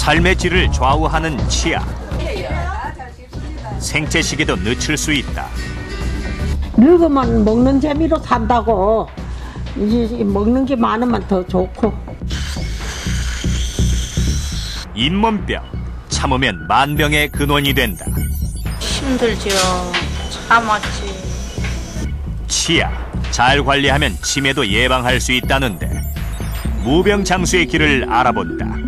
삶의 질을 좌우하는 치아. 생체 시계도 늦출 수 있다. 늙으면 먹는 재미로 산다고. 이제 먹는 게 많으면 더 좋고. 잇몸병, 참으면 만병의 근원이 된다. 힘들지요. 참았지. 치아, 잘 관리하면 치매도 예방할 수 있다는데 무병장수의 길을 알아본다.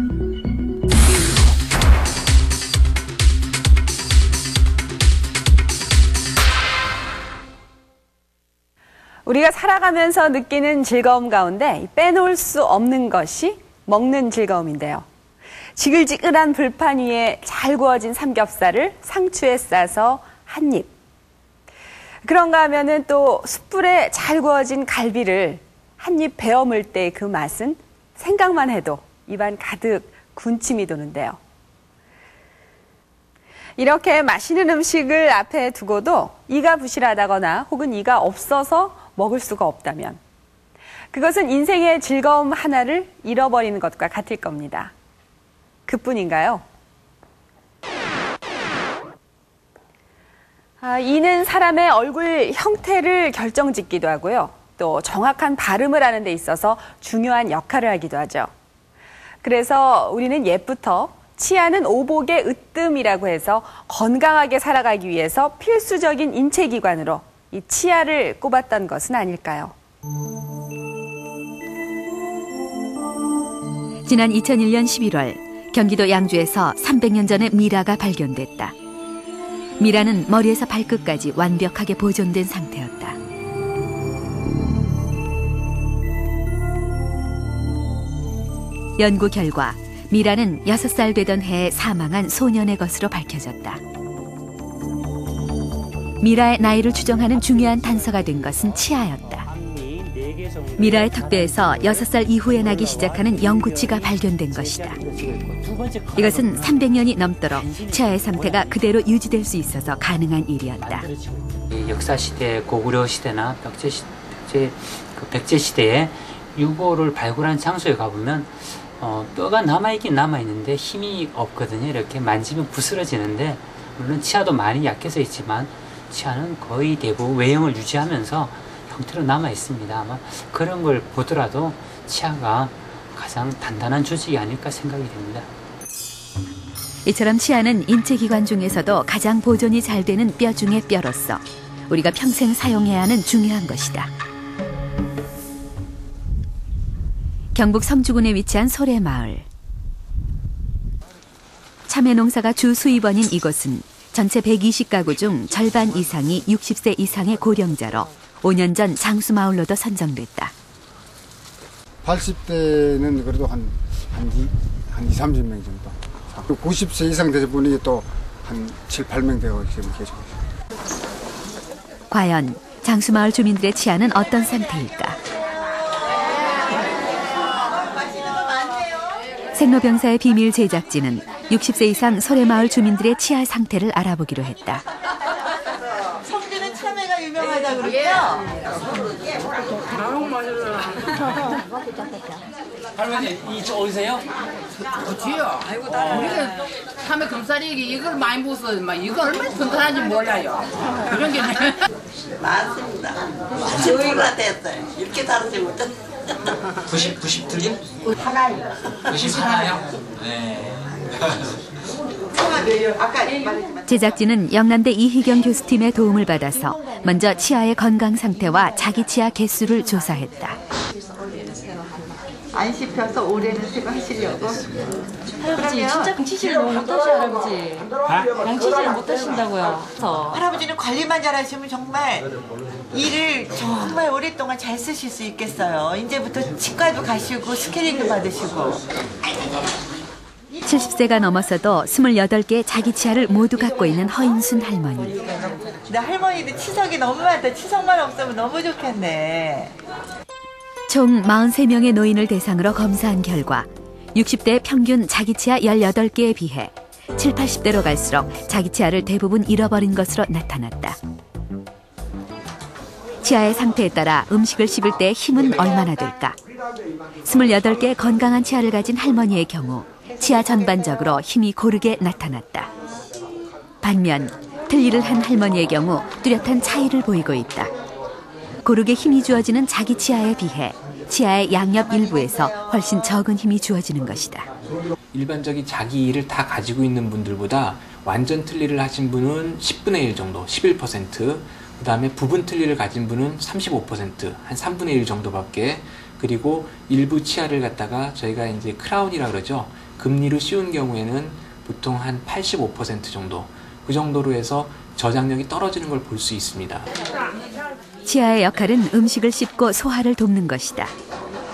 우리가 살아가면서 느끼는 즐거움 가운데 빼놓을 수 없는 것이 먹는 즐거움인데요. 지글지글한 불판 위에 잘 구워진 삼겹살을 상추에 싸서 한 입. 그런가 하면은 또 숯불에 잘 구워진 갈비를 한 입 베어 물 때 그 맛은 생각만 해도 입안 가득 군침이 도는데요. 이렇게 맛있는 음식을 앞에 두고도 이가 부실하다거나 혹은 이가 없어서 먹을 수가 없다면 그것은 인생의 즐거움 하나를 잃어버리는 것과 같을 겁니다. 그뿐인가요? 이는 사람의 얼굴 형태를 결정짓기도 하고요. 또 정확한 발음을 하는 데 있어서 중요한 역할을 하기도 하죠. 그래서 우리는 옛부터 치아는 오복의 으뜸이라고 해서 건강하게 살아가기 위해서 필수적인 인체기관으로 이 치아를 꼽았던 것은 아닐까요? 지난 2001년 11월 경기도 양주에서 300년 전의 미라가 발견됐다. 미라는 머리에서 발끝까지 완벽하게 보존된 상태였다. 연구 결과 미라는 6살 되던 해에 사망한 소년의 것으로 밝혀졌다. 미라의 나이를 추정하는 중요한 단서가 된 것은 치아였다. 미라의 턱대에서 6살 이후에 나기 시작하는 영구치가 발견된 것이다. 이것은 300년이 넘도록 치아의 상태가 그대로 유지될 수 있어서 가능한 일이었다. 역사시대, 고구려 시대나 백제 시대에 유골을 발굴한 장소에 가보면 뼈가 남아있긴 남아있는데 힘이 없거든요. 이렇게 만지면 부스러지는데, 물론 치아도 많이 약해서 있지만 치아는 거의 대부분 외형을 유지하면서 형태로 남아있습니다. 아마 그런 걸 보더라도 치아가 가장 단단한 조직이 아닐까 생각이 됩니다. 이처럼 치아는 인체기관 중에서도 가장 보존이 잘 되는 뼈 중의 뼈로서 우리가 평생 사용해야 하는 중요한 것이다. 경북 성주군에 위치한 소래마을. 참외 농사가 주 수입원인 이곳은 전체 120가구 중 절반 이상이 60세 이상의 고령자로 5년 전 장수마을로도 선정됐다. 80대는 그래도 한 20, 30명 정도. 90세 이상 되신 분이 또 한 7, 8명 되고 지금 계시고 있습니다. 과연 장수마을 주민들의 치아는 어떤 상태일까? 생로병사의 비밀 제작진은 60세 이상 소래마을 주민들의 치아 상태를 알아보기로 했다. 성주는 참외가 유명하다 그러죠? 할머니, 이쪽 어디세요? 어디요? 아이고, 우리가 참외 금살이 이걸 많이 먹어서 이거 얼마나 튼튼한지 몰라요. 그런 게 맞습니다. 조이가 됐어요. 이렇게 다르지 못해. 90 틀림? 하나요. 90 하나요? 네. 제작진은 영남대 이희경 교수팀의 도움을 받아서 먼저 치아의 건강 상태와 자기 치아 개수를 조사했다. 안 씹혀서 올해는 생각하시려고. 할아버지 진짜 양치질을 너무 못하셔 할아버지. 양치질을 못하신다고요. 할아버지는 관리만 잘하시면 정말 일을 정말 오랫동안 잘 쓰실 수 있겠어요. 이제부터 치과도 가시고 스케일도 받으시고. 70세가 넘어서도 28개의 자기 치아를 모두 갖고 있는 허인순 할머니. 근데 할머니도 치석이 너무 많다. 치석만 없으면 너무 좋겠네. 총 43명의 노인을 대상으로 검사한 결과 60대 평균 자기 치아 18개에 비해 7, 80대로 갈수록 자기 치아를 대부분 잃어버린 것으로 나타났다. 치아의 상태에 따라 음식을 씹을 때 힘은 얼마나 될까? 28개의 건강한 치아를 가진 할머니의 경우 치아 전반적으로 힘이 고르게 나타났다. 반면 틀니를 한 할머니의 경우 뚜렷한 차이를 보이고 있다. 고르게 힘이 주어지는 자기 치아에 비해 치아의 양옆 일부에서 훨씬 적은 힘이 주어지는 것이다. 일반적인 자기 이를 다 가지고 있는 분들보다 완전 틀니를 하신 분은 10분의 1 정도, 11%, 그 다음에 부분 틀니를 가진 분은 35%, 한 3분의 1 정도밖에, 그리고 일부 치아를 갖다가 저희가 이제 크라운이라 그러죠. 금니로 씌운 경우에는 보통 한 85% 정도, 그 정도로 해서 저장력이 떨어지는 걸 볼 수 있습니다. 치아의 역할은 음식을 씹고 소화를 돕는 것이다.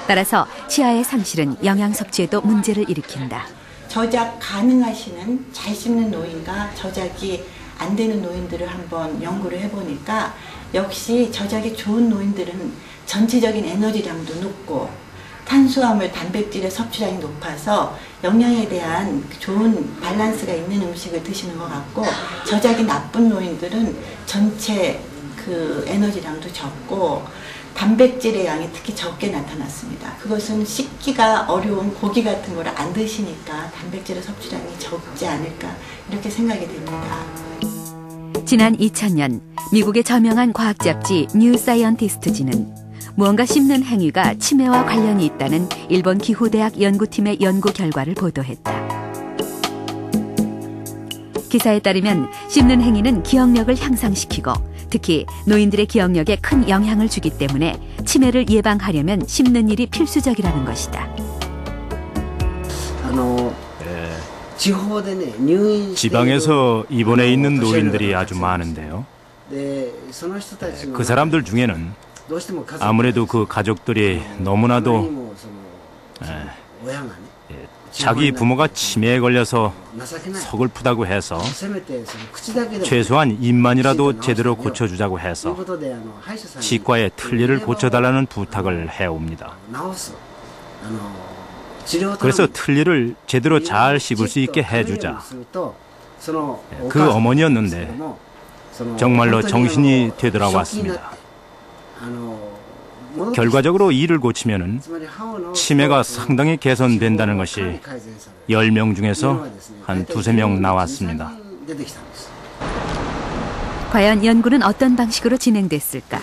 따라서 치아의 상실은 영양 섭취에도 문제를 일으킨다. 저작 가능하시는 잘 씹는 노인과 저작이 안 되는 노인들을 한번 연구를 해보니까 역시 저작이 좋은 노인들은 전체적인 에너지량도 높고 탄수화물, 단백질의 섭취량이 높아서 영양에 대한 좋은 밸런스가 있는 음식을 드시는 것 같고, 저작이 나쁜 노인들은 전체 그 에너지량도 적고 단백질의 양이 특히 적게 나타났습니다. 그것은 씹기가 어려운 고기 같은 걸 안 드시니까 단백질의 섭취량이 적지 않을까 이렇게 생각이 됩니다. 지난 2000년 미국의 저명한 과학 잡지 뉴 사이언티스트지는 무언가 씹는 행위가 치매와 관련이 있다는 일본 기후대학 연구팀의 연구 결과를 보도했다. 기사에 따르면 씹는 행위는 기억력을 향상시키고 특히 노인들의 기억력에 큰 영향을 주기 때문에 치매를 예방하려면 씹는 일이 필수적이라는 것이다. 지방에서 입원해 있는 노인들이 아주 많은데요. 그 사람들 중에는 아무래도 그 가족들이 너무나도 자기 부모가 치매에 걸려서 서글프다고 해서 최소한 입만이라도 제대로 고쳐주자고 해서 치과에 틀니를 고쳐달라는 부탁을 해옵니다. 그래서 틀니를 제대로 잘 씹을 수 있게 해주자. 그 어머니였는데 정말로 정신이 되돌아왔습니다. 결과적으로 이를 고치면은 치매가 상당히 개선된다는 것이 10명 중에서 한 2~3명 나왔습니다. 과연 연구는 어떤 방식으로 진행됐을까?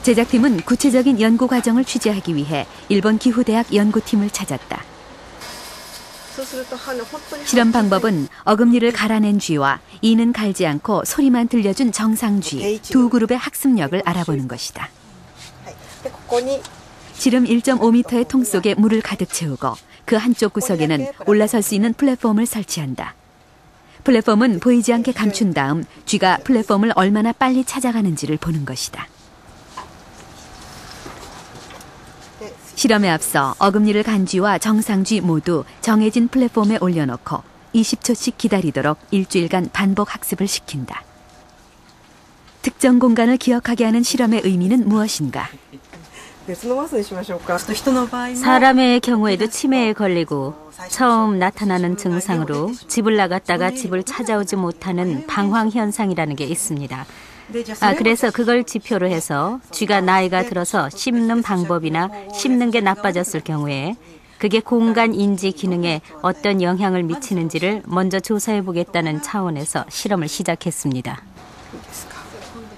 제작팀은 구체적인 연구 과정을 취재하기 위해 일본 기후대학 연구팀을 찾았다. 실험 방법은 어금니를 갈아낸 쥐와 이는 갈지 않고 소리만 들려준 정상 쥐 두 그룹의 학습력을 알아보는 것이다. 지름 1.5m의 통 속에 물을 가득 채우고 그 한쪽 구석에는 올라설 수 있는 플랫폼을 설치한다. 플랫폼은 보이지 않게 감춘 다음 쥐가 플랫폼을 얼마나 빨리 찾아가는지를 보는 것이다. 실험에 앞서 어금니를 간 쥐와 정상 쥐 모두 정해진 플랫폼에 올려놓고 20초씩 기다리도록 일주일간 반복 학습을 시킨다. 특정 공간을 기억하게 하는 실험의 의미는 무엇인가? 사람의 경우에도 치매에 걸리고 처음 나타나는 증상으로 집을 나갔다가 집을 찾아오지 못하는 방황 현상이라는 게 있습니다. 그래서 그걸 지표로 해서 쥐가 나이가 들어서 씹는 방법이나 씹는 게 나빠졌을 경우에 그게 공간 인지 기능에 어떤 영향을 미치는지를 먼저 조사해 보겠다는 차원에서 실험을 시작했습니다.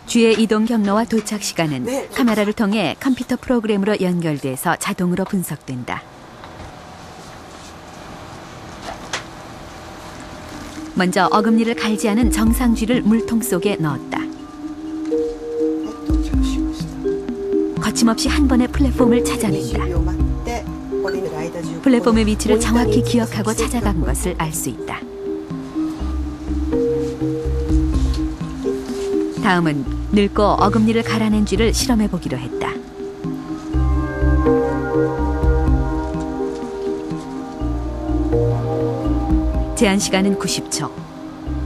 쥐의 이동 경로와 도착 시간은 카메라를 통해 컴퓨터 프로그램으로 연결돼서 자동으로 분석된다. 먼저 어금니를 갈지 않은 정상 쥐를 물통 속에 넣었다. 거침없이 한 번에 플랫폼을 찾아낸다. 플랫폼의 위치를 정확히 기억하고 찾아간 것을 알 수 있다. 다음은 늙고 어금니를 갈아낸 쥐를 실험해보기로 했다. 제한 시간은 90초.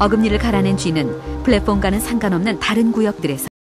어금니를 갈아낸 쥐는 플랫폼과는 상관없는 다른 구역들에서